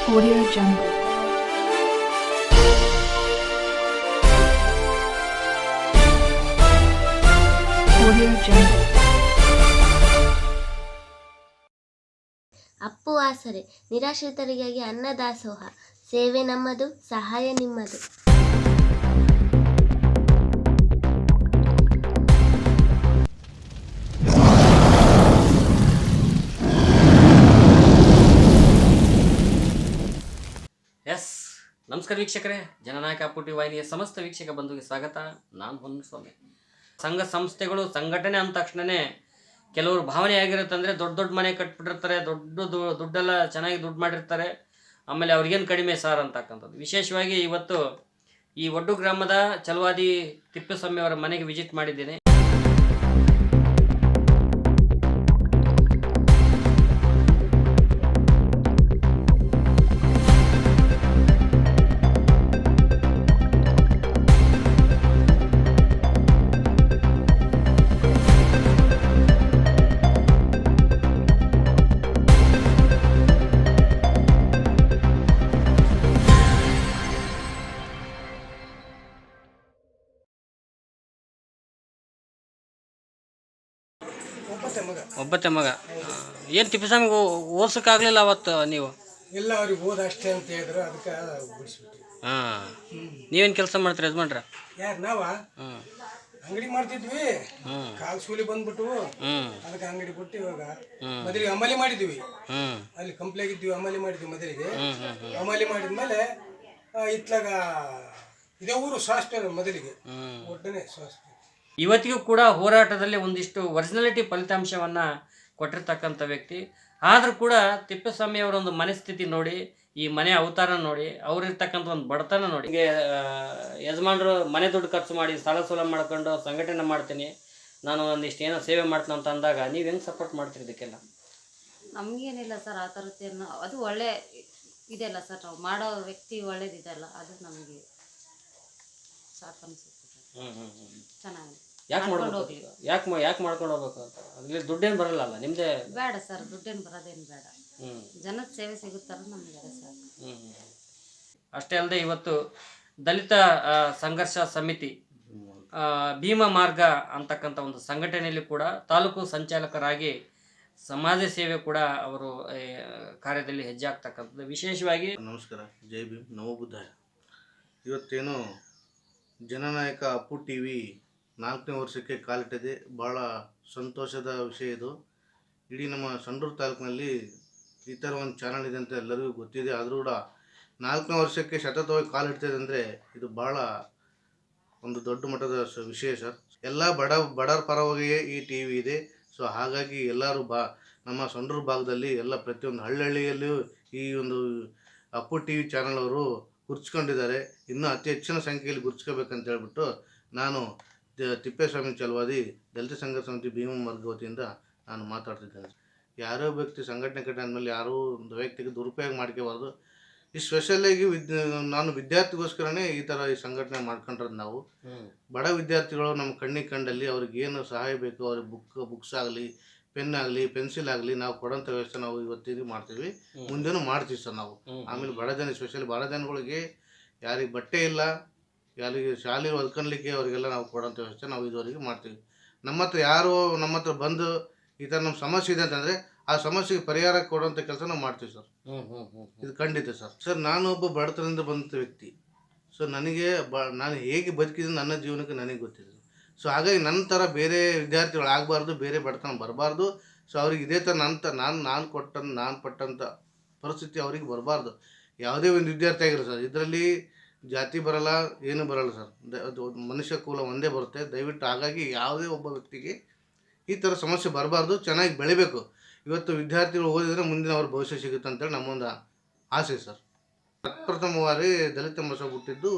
Audio Jungle. Audio Jungle. Appu ಆಸರೆ ನಿರಾಶ್ರಿತರಿಗಾಗಿ ಅನ್ನದಾಸೋಹ ಸೇವೆ ನಮ್ಮದು, ಸಹಾಯ ನಿಮ್ಮದು. ಎಸ್ ನಮಸ್ಕಾರ ವೀಕ್ಷಕರೇ, ಜನನಾಯಕ ಅಪ್ಪು ಟಿ ವಾಹಿನಿಯ ಸಮಸ್ತ ವೀಕ್ಷಕ ಬಂಧುಗೆ ಸ್ವಾಗತ. ನಾನು ಹೊನ್ನಸ್ವಾಮಿ. ಸಂಘ ಸಂಸ್ಥೆಗಳು ಸಂಘಟನೆ ಅಂದ ತಕ್ಷಣವೇ ಕೆಲವರು ಭಾವನೆ ಆಗಿರುತ್ತಂದರೆ ದೊಡ್ಡ ದೊಡ್ಡ ಮನೆ ಕಟ್ಬಿಟ್ಟಿರ್ತಾರೆ, ದುಡ್ಡೆಲ್ಲ ಚೆನ್ನಾಗಿ ದುಡ್ಡು ಮಾಡಿರ್ತಾರೆ, ಆಮೇಲೆ ಅವ್ರಿಗೇನು ಕಡಿಮೆ ಸಾರ್ ಅಂತಕ್ಕಂಥದ್ದು. ವಿಶೇಷವಾಗಿ ಇವತ್ತು ಈ ಒಡ್ಡು ಗ್ರಾಮದ ಚಲವಾದಿ ತಿಪ್ಪೇಸ್ವಾಮಿ ಅವರ ಮನೆಗೆ ವಿಸಿಟ್ ಮಾಡಿದ್ದೇನೆ. ಒಬ್ಬತ್ತೆ ಮಗ. ಏನು ತಿಪ್ಪೇಸ್ವಾಮಿಗೆ ಓದ್ಸೋಕ್ಕಾಗಲಿಲ್ಲ ಅವತ್ತು ನೀವು? ಇಲ್ಲ, ಅವ್ರಿಗೆ ಓದ್ ಅಷ್ಟೇ ಅಂತ ಹೇಳಿದ್ರು, ಅದಕ್ಕೆ ಬಿಡಿಸ್ಬಿಟ್ರಿ. ಹಾಂ, ನೀವೇನು ಕೆಲಸ ಮಾಡ್ತೀರಿ ಯಜಮಾನ್ರ? ಯಾರು ನಾವ ಅಂಗಡಿ ಮಾಡ್ತಿದ್ವಿ, ಕಾಲು ಸೂಲಿ ಬಂದ್ಬಿಟ್ಟು ಅದಕ್ಕೆ ಅಂಗಡಿ ಬಿಟ್ಟು ಇವಾಗ ಮೊದಲಿಗೆ ಅಮಲಿ ಮಾಡಿದ್ವಿ. ಅಲ್ಲಿ ಕಂಪ್ಲೇಗಿದ್ವಿ, ಅಮಲಿ ಮಾಡಿದ್ವಿ ಮೊದಲಿಗೆ. ಅಮಲಿ ಮಾಡಿದ್ಮೇಲೆ ಇತ್ಲಾಗ ಇದೇ ಊರು ಸಾಸ್ಪೇರ್ ಮೊದಲಿಗೆ, ಒಟ್ಟನೆ ಸಾಸ್ಪೇರ್. ಇವತ್ತಿಗೂ ಕೂಡ ಹೋರಾಟದಲ್ಲಿ ಒಂದಿಷ್ಟು ಒರಿಜಿನಾಲಿಟಿ ಫಲಿತಾಂಶವನ್ನು ಕೊಟ್ಟಿರ್ತಕ್ಕಂಥ ವ್ಯಕ್ತಿ. ಆದರೂ ಕೂಡ ತಿಪ್ಪೇಸ್ವಾಮಿ ಅವರ ಒಂದು ಮನಸ್ಥಿತಿ ನೋಡಿ, ಈ ಮನೆ ಅವತಾರ ನೋಡಿ, ಅವ್ರಿರ್ತಕ್ಕಂಥ ಒಂದು ಬಡತನ ನೋಡಿ, ಹೀಗೆ ಯಜಮಾನರು ಮನೆ ದುಡ್ಡು ಖರ್ಚು ಮಾಡಿ ಸಾಲ ಸೋಲ ಮಾಡ್ಕೊಂಡು ಸಂಘಟನೆ ಮಾಡ್ತೀನಿ, ನಾನು ಒಂದಿಷ್ಟು ಏನೋ ಸೇವೆ ಮಾಡ್ತೀನಿ ಅಂತ ಅಂದಾಗ ನೀವು ಹೆಂಗೆ ಸಪೋರ್ಟ್ ಮಾಡ್ತೀರಿ ಇದಕ್ಕೆಲ್ಲ? ನಮಗೇನಿಲ್ಲ ಸರ್ ಆ ಥರದ್ದೇನು, ಅದು ಒಳ್ಳೆ ಇದೆಲ್ಲ ಸರ್, ನಾವು ಮಾಡೋ ವ್ಯಕ್ತಿ ಒಳ್ಳೇದಿದೆಲ್ಲ, ಅದು ನಮಗೆ ಸಾಕು ಅನಿಸುತ್ತೆ ಸರ್. ಚೆನ್ನಾಗಿ ಯಾಕೆ ಮಾಡ್ಬೇಕು, ಯಾಕೆ ಮಾಡ್ಕೊಂಡು ಹೋಗ್ಬೇಕು ಅಂತ? ಅಲ್ಲಿ ದುಡ್ಡೇನು ಬರಲ್ಲ ಅಲ್ಲ ನಿಮ್ಮದೇ? ಬೇಡ ಸರ್, ದುಡ್ಡೇನು ಬರೋದೇನು ಬೇಡ, ಜನದ ಸೇವೆ ಸಿಗುತ್ತಾರ ನಮಗೆ ಸಾಕು. ಅಷ್ಟೇ ಅಲ್ಲದೆ ಇವತ್ತು ದಲಿತ ಸಂಘರ್ಷ ಸಮಿತಿ ಭೀಮ ಮಾರ್ಗ ಅಂತಕ್ಕಂಥ ಒಂದು ಸಂಘಟನೆಯಲ್ಲಿ ಕೂಡ ತಾಲೂಕು ಸಂಚಾಲಕರಾಗಿ ಸಮಾಜ ಸೇವೆ ಕೂಡ ಅವರು ಕಾರ್ಯದಲ್ಲಿ ಹೆಜ್ಜೆ ಆಗ್ತಕ್ಕಂಥದ್ದು. ವಿಶೇಷವಾಗಿ ನಮಸ್ಕಾರ, ಜೈ ಭೀಮ್, ನವಬುದ್ಧ. ಇವತ್ತೇನು ಜನನಾಯಕ ಅಪ್ಪು ಟಿ ವಿ 4ನೇ ವರ್ಷಕ್ಕೆ ಕಾಲಿಟ್ಟಿದೆ. ಭಾಳ ಸಂತೋಷದ ವಿಷಯ ಇದು. ಇಡೀ ನಮ್ಮ ಸಂಡೂರು ತಾಲೂಕಿನಲ್ಲಿ ಈ ಥರ ಒಂದು ಚಾನಲ್ ಇದೆ ಅಂತ ಎಲ್ಲರಿಗೂ ಗೊತ್ತಿದೆ. ಆದರೂ ಕೂಡ 4ನೇ ವರ್ಷಕ್ಕೆ ಸತತವಾಗಿ ಕಾಲಿಡ್ತಿದೆ ಅಂದರೆ ಇದು ಭಾಳ ಒಂದು ದೊಡ್ಡ ಮಟ್ಟದ ವಿಷಯ ಸರ್. ಎಲ್ಲ ಬಡವರ ಪರವಾಗಿಯೇ ಈ ಟಿ ವಿ ಇದೆ. ಸೊ ಹಾಗಾಗಿ ಎಲ್ಲರೂ ನಮ್ಮ ಸಂಡೂರು ಭಾಗದಲ್ಲಿ ಎಲ್ಲ ಪ್ರತಿಯೊಂದು ಹಳ್ಳಿಯಲ್ಲಿಯೂ ಈ ಒಂದು ಅಪ್ಪು ಟಿ ವಿ ಚಾನಲ್ ಅವರು ಗುರ್ಸ್ಕೊಂಡಿದ್ದಾರೆ. ಇನ್ನೂ ಅತಿ ಹೆಚ್ಚಿನ ಸಂಖ್ಯೆಯಲ್ಲಿ ಗುರ್ಸ್ಕೋಬೇಕಂತ ಹೇಳ್ಬಿಟ್ಟು ನಾನು ತಿಪ್ಪೇಸ್ವಾಮಿ ಚಲವಾದಿ ದಲಿತ ಸಂಘರ್ಷ ಸಮಿತಿ ಭೀಮ ಮಾರ್ಗ ವತಿಯಿಂದ ನಾನು ಮಾತಾಡ್ತಿದ್ದೇನೆ. ಯಾರೋ ವ್ಯಕ್ತಿ ಸಂಘಟನೆ ಕಟ್ಟೆ ಅಂದಮೇಲೆ ಯಾರೂ ಒಂದು ವ್ಯಕ್ತಿಗೆ ದುರುಪಯೋಗ ಮಾಡ್ಕೋಬಾರ್ದು. ಈ ಸ್ಪೆಷಲಾಗಿ ನಾನು ವಿದ್ಯಾರ್ಥಿಗೋಸ್ಕರನೇ ಈ ಥರ ಈ ಸಂಘಟನೆ ಮಾಡ್ಕೊಂಡಿರೋದು. ನಾವು ಬಡ ವಿದ್ಯಾರ್ಥಿಗಳು ನಮ್ಮ ಕಣ್ಣಿಗೆ ಕಂಡಲ್ಲಿ ಅವ್ರಿಗೆ ಏನು ಸಹಾಯ ಬೇಕು, ಅವ್ರಿಗೆ ಬುಕ್ಸ್ ಆಗಲಿ, ಪೆನ್ ಆಗಲಿ, ಪೆನ್ಸಿಲ್ ಆಗಲಿ ನಾವು ಕೊಡೋಂಥ ವ್ಯವಸ್ಥೆ ನಾವು ಇವತ್ತಿಗೆ ಮಾಡ್ತೀವಿ, ಮುಂದೆನೂ ಮಾಡ್ತೀವಿ ಸರ್ ನಾವು. ಆಮೇಲೆ ಬಡ ಜನ, ಸ್ಪೆಷಲಿ ಬಡ ಜನಗಳಿಗೆ ಯಾರಿಗೆ ಬಟ್ಟೆ ಇಲ್ಲ, ಯಾರಿಗೆ ಶಾಲೆ ಹೊಲ್ಕೊಳ್ಲಿಕ್ಕೆ ಅವರಿಗೆಲ್ಲ ನಾವು ಕೊಡೋಂಥ ವ್ಯವಸ್ಥೆ ನಾವು ಇದುವರೆಗೆ ಮಾಡ್ತೀವಿ. ನಮ್ಮ ಹತ್ರ ಬಂದು ಈ ಥರ ನಮ್ಮ ಸಮಸ್ಯೆ ಇದೆ ಅಂತಂದರೆ ಆ ಸಮಸ್ಯೆಗೆ ಪರಿಹಾರ ಕೊಡುವಂಥ ಕೆಲಸ ನಾವು ಮಾಡ್ತೀವಿ ಸರ್. ಇದು ಖಂಡಿತ ಸರ್. ನಾನು ಒಬ್ಬ ಬಡತನದಿಂದ ಬಂದಂಥ ವ್ಯಕ್ತಿ. ಸೊ ನನಗೆ ನಾನು ಹೇಗೆ ಬದುಕಿದ್ದೀನಿ ನನ್ನ ಜೀವನಕ್ಕೆ ನನಗೆ ಗೊತ್ತಿದೆ. ಸೊ ಹಾಗಾಗಿ ನನ್ನ ಥರ ಬೇರೆ ವಿದ್ಯಾರ್ಥಿಗಳು ಆಗಬಾರ್ದು, ಬೇರೆ ಬಡತನ ಬರಬಾರ್ದು. ಸೊ ಅವ್ರಿಗೆ ಇದೇ ಥರ ನಾನು ಪಟ್ಟಂಥ ಪರಿಸ್ಥಿತಿ ಅವ್ರಿಗೆ ಬರಬಾರ್ದು. ಯಾವುದೇ ಒಂದು ವಿದ್ಯಾರ್ಥಿ ಆಗಿರೋ ಸರ್, ಇದರಲ್ಲಿ ಜಾತಿ ಬರಲ್ಲ, ಏನು ಬರಲ್ಲ ಸರ್. ಅದು ಮನುಷ್ಯ ಕುಲ ಒಂದೇ ಬರುತ್ತೆ. ದಯವಿಟ್ಟು ಹಾಗಾಗಿ ಯಾವುದೇ ಒಬ್ಬ ವ್ಯಕ್ತಿಗೆ ಈ ಥರ ಸಮಸ್ಯೆ ಬರಬಾರ್ದು, ಚೆನ್ನಾಗಿ ಬೆಳಿಬೇಕು. ಇವತ್ತು ವಿದ್ಯಾರ್ಥಿಗಳು ಓದಿದರೆ ಮುಂದಿನ ಅವ್ರ ಭವಿಷ್ಯ ಸಿಗುತ್ತೆ ಅಂತೇಳಿ ನಮ್ಮೊಂದು ಆಸೆ ಸರ್. ಪ್ರಥಮವಾಗಿ ದಲಿತ ಮಸೂದೆ ಹುಟ್ಟಿದ್ದು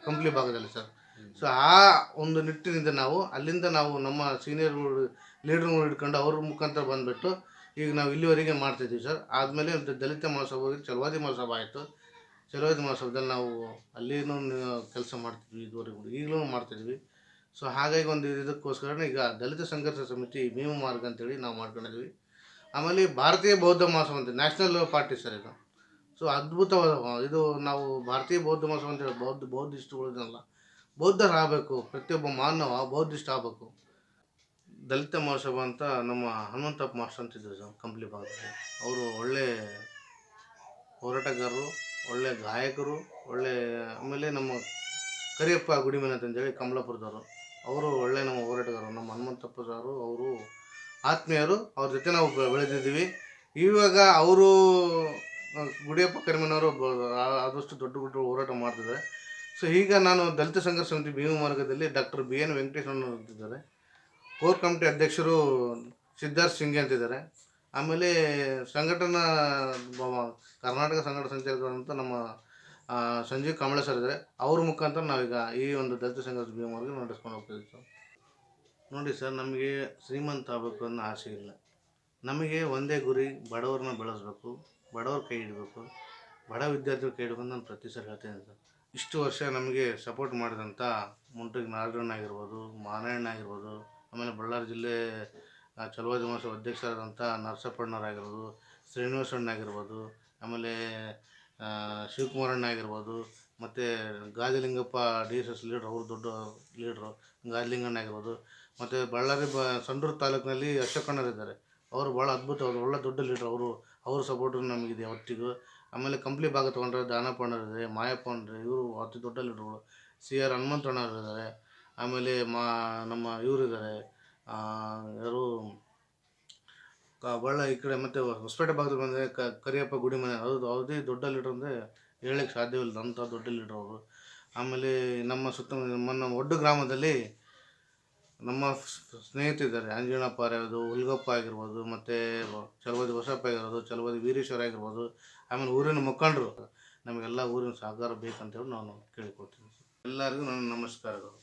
ಕಂಪ್ಲಿ ಭಾಗದಲ್ಲಿ ಸರ್. ಸೊ ಆ ಒಂದು ನಿಟ್ಟಿನಿಂದ ಅಲ್ಲಿಂದ ನಾವು ನಮ್ಮ ಸೀನಿಯರ್ಗಳು ಲೀಡರ್ಗಳು ಹಿಡ್ಕೊಂಡು ಅವ್ರ ಮುಖಾಂತರ ಬಂದುಬಿಟ್ಟು ಈಗ ನಾವು ಇಲ್ಲಿವರೆಗೆ ಮಾಡ್ತಿದ್ದೀವಿ ಸರ್. ಆದಮೇಲೆ ದಲಿತ ಮಹೋತ್ಸವ ಹೋಗಿ ಚಲವಾದಿ ಮಹೋತ್ಸವ ಆಯಿತು. ಚಲವಾದಿ ಮಹೋತ್ಸವದಲ್ಲಿ ನಾವು ಅಲ್ಲಿನೂ ಕೆಲಸ ಮಾಡ್ತಿದ್ವಿ, ಇದುವರೆಗೂ ಈಗಲೂ ಮಾಡ್ತಿದ್ವಿ. ಸೊ ಹಾಗಾಗಿ ಒಂದು ಇದಕ್ಕೋಸ್ಕರ ಈಗ ದಲಿತ ಸಂಘರ್ಷ ಸಮಿತಿ ಭೀಮ ಮಾರ್ಗ ಅಂತೇಳಿ ನಾವು ಮಾಡ್ಕೊಂಡಿದ್ವಿ. ಆಮೇಲೆ ಭಾರತೀಯ ಬೌದ್ಧ ಮಹಾಸಭಾ ಅಂತ ನ್ಯಾಷನಲ್ ಪಾರ್ಟಿ ಸರ್ ಇದು. ಸೊ ಅದ್ಭುತವಾದ ಇದು ನಾವು ಭಾರತೀಯ ಬೌದ್ಧ ಮಹಾಸಭಾ ಅಂತ ಹೇಳಿ ಬೌದ್ಧಿಸ್ಟ್ಗಳಲ್ಲ, ಬೌದ್ಧರಾಗಬೇಕು. ಪ್ರತಿಯೊಬ್ಬ ಮಾನವ ಬೌದ್ಧಿಸ್ಟ್ ಆಗಬೇಕು. ದಲಿತ ಮಹಾಸಭಾ ಅಂತ ನಮ್ಮ ಹನುಮಂತಪ್ಪ ಮಾಸ್ಟರ್ ಅಂತಿದ್ರು ಸರ್ ಕಂಪ್ಲಿ ಭಾಗದಲ್ಲಿ. ಅವರು ಒಳ್ಳೆ ಹೋರಾಟಗಾರರು, ಒಳ್ಳೆ ಗಾಯಕರು, ಒಳ್ಳೆ ಆಮೇಲೆ ನಮ್ಮ ಕರಿಯಪ್ಪ ಗುಡಿಮನೆ ಅಂತಂದೇಳಿ ಕಮಲಾಪುರದವರು, ಅವರು ಒಳ್ಳೆ ನಮ್ಮ ಹೋರಾಟಗಾರರು. ನಮ್ಮ ಹನುಮಂತಪ್ಪ ಸಾರು ಅವರು ಆತ್ಮೀಯರು, ಅವ್ರ ಜೊತೆ ನಾವು ಬೆಳೆದಿದ್ದೀವಿ. ಇವಾಗ ಅವರು ಗುಡಿಯಪ್ಪ ಕರಿಮನವರು ಆದಷ್ಟು ದೊಡ್ಡ ಹೋರಾಟ ಮಾಡ್ತಿದ್ದಾರೆ. ಸೊ ಈಗ ನಾನು ದಲಿತ ಸಂಘರ್ಷ ಸಮಿತಿ ಭೀಮ ಮಾರ್ಗದಲ್ಲಿ ಡಾಕ್ಟರ್ BN ವೆಂಕಟೇಶ್ವರನ್ ಇದ್ದಾರೆ. ಕೋರ್ ಕಮಿಟಿ ಅಧ್ಯಕ್ಷರು ಸಿದ್ಧಾರ್ಥ ಸಿಂಗೆ ಅಂತಿದ್ದಾರೆ. ಆಮೇಲೆ ಸಂಘಟನಾ ಕರ್ನಾಟಕ ಸಂಘಟನಾ ಸಂಚಾಲಕರಂತ ನಮ್ಮ ಸಂಜೀವ್ ಕಾಂಬಳೆ ಸರ್ ಇದ್ದಾರೆ. ಅವ್ರ ಮುಖಾಂತರ ನಾವೀಗ ಈ ಒಂದು ದಲಿತ ಸಂಘರ್ಷ ಭೀಮ ಮಾರ್ಗ ನಡೆಸ್ಕೊಂಡು ಹೋಗ್ತಿದ್ದೀವಿ ಸರ್. ನೋಡಿ ಸರ್, ನಮಗೆ ಶ್ರೀಮಂತ ಆಗಬೇಕು ಅನ್ನೋ ಆಸೆ ಇಲ್ಲ. ನಮಗೆ ಒಂದೇ ಗುರಿ, ಬಡವ್ರನ್ನ ಬೆಳೆಸ್ಬೇಕು, ಬಡವ್ರ ಕೈ ಹಿಡಬೇಕು, ಬಡ ವಿದ್ಯಾರ್ಥಿಗಳ ಕೈ ಹಿಡ್ಕೊಂಡು ನಾನು ಪ್ರತಿ ಸಲ ಹೇಳ್ತೇನೆ ಸರ್. ಇಷ್ಟು ವರ್ಷ ನಮಗೆ ಸಪೋರ್ಟ್ ಮಾಡಿದಂಥ ಮುಂಟಗಿ ನಾರಾಯಣ ಆಗಿರ್ಬೋದು, ಮಾನಣ್ಣ ಆಗಿರ್ಬೋದು, ಆಮೇಲೆ ಬಳ್ಳಾರಿ ಜಿಲ್ಲೆ ಚಲವಾದಿ ಮಹಾಸಭಾ ಅಧ್ಯಕ್ಷರಾದಂಥ ನರಸಪ್ಪಣ್ಣವರಾಗಿರ್ಬೋದು, ಶ್ರೀನಿವಾಸಣ್ಣ ಆಗಿರ್ಬೋದು, ಆಮೇಲೆ ಶಿವಕುಮಾರಣ್ಣ ಆಗಿರ್ಬೋದು, ಮತ್ತು ಗಾದಿಲಿಂಗಪ್ಪ DSS ಲೀಡ್ರ್, ಅವರು ದೊಡ್ಡ ಲೀಡ್ರು, ಗಾದಿಲಿಂಗಣ್ಣ ಆಗಿರ್ಬೋದು, ಮತ್ತು ಬಳ್ಳಾರಿ ಸಂಡೂರು ತಾಲೂಕಿನಲ್ಲಿ ಅಶೋಕಣ್ಣರಿದ್ದಾರೆ. ಅವರು ಭಾಳ ಅದ್ಭುತವಾದ ಒಳ್ಳೆ ದೊಡ್ಡ ಲೀಡ್ರ್. ಅವ್ರ ಸಪೋರ್ಟು ನಮಗಿದೆ ಒಟ್ಟಿಗೂ. ಆಮೇಲೆ ಕಂಪ್ಲಿ ಭಾಗ ತೊಗೊಂಡ್ರೆ ದಾನಪ್ಪಣ್ಣರಿದ್ದಾರೆ, ಮಾಯಪ್ಪಣ್ಣ, ಇವರು ಅತಿ ದೊಡ್ಡ ಲೀಡ್ರುಗಳು. CR ಹನುಮಂತಣ್ಣವರಿದ್ದಾರೆ. ಆಮೇಲೆ ನಮ್ಮ ಇವರಿದ್ದಾರೆ, ಯಾರು ಈ ಕಡೆ ಮತ್ತು ಹೊಸಪೇಟೆ ಭಾಗದಲ್ಲಿ ಬಂದರೆ ಕರಿಯಪ್ಪ ಗುಡಿಮನೆ, ಅವ್ರದ್ದೇ ದೊಡ್ಡ ಲೀಡ್ರ್ ಅಂದರೆ ಹೇಳಕ್ಕೆ ಸಾಧ್ಯವಿಲ್ಲ, ಅಂಥ ದೊಡ್ಡ ಲೀಡ್ರ್ ಅವರು. ಆಮೇಲೆ ನಮ್ಮ ಒಡ್ಡು ಗ್ರಾಮದಲ್ಲಿ ನಮ್ಮ ಸ್ನೇಹಿತರಿದ್ದಾರೆ, ಅಂಜನಪ್ಪ ಆಗಿರ್ಬೋದು, ಹುಲ್ಗಪ್ಪ ಆಗಿರ್ಬೋದು, ಮತ್ತು ಚಲವಾದಿ ಬಸಪ್ಪ ಆಗಿರ್ಬೋದು, ಚಲವಾದಿ ವೀರೇಶ್ವರ ಆಗಿರ್ಬೋದು. ಆಮೇಲೆ ಊರಿನ ಮುಖಂಡರು, ನಮಗೆಲ್ಲ ಊರಿನ ಸಹಕಾರ ಬೇಕಂತೇಳಿ ನಾನು ಕೇಳಿಕೊಳ್ತೀನಿ. ಎಲ್ಲರಿಗೂ ನನ್ನ ನಮಸ್ಕಾರಗಳು.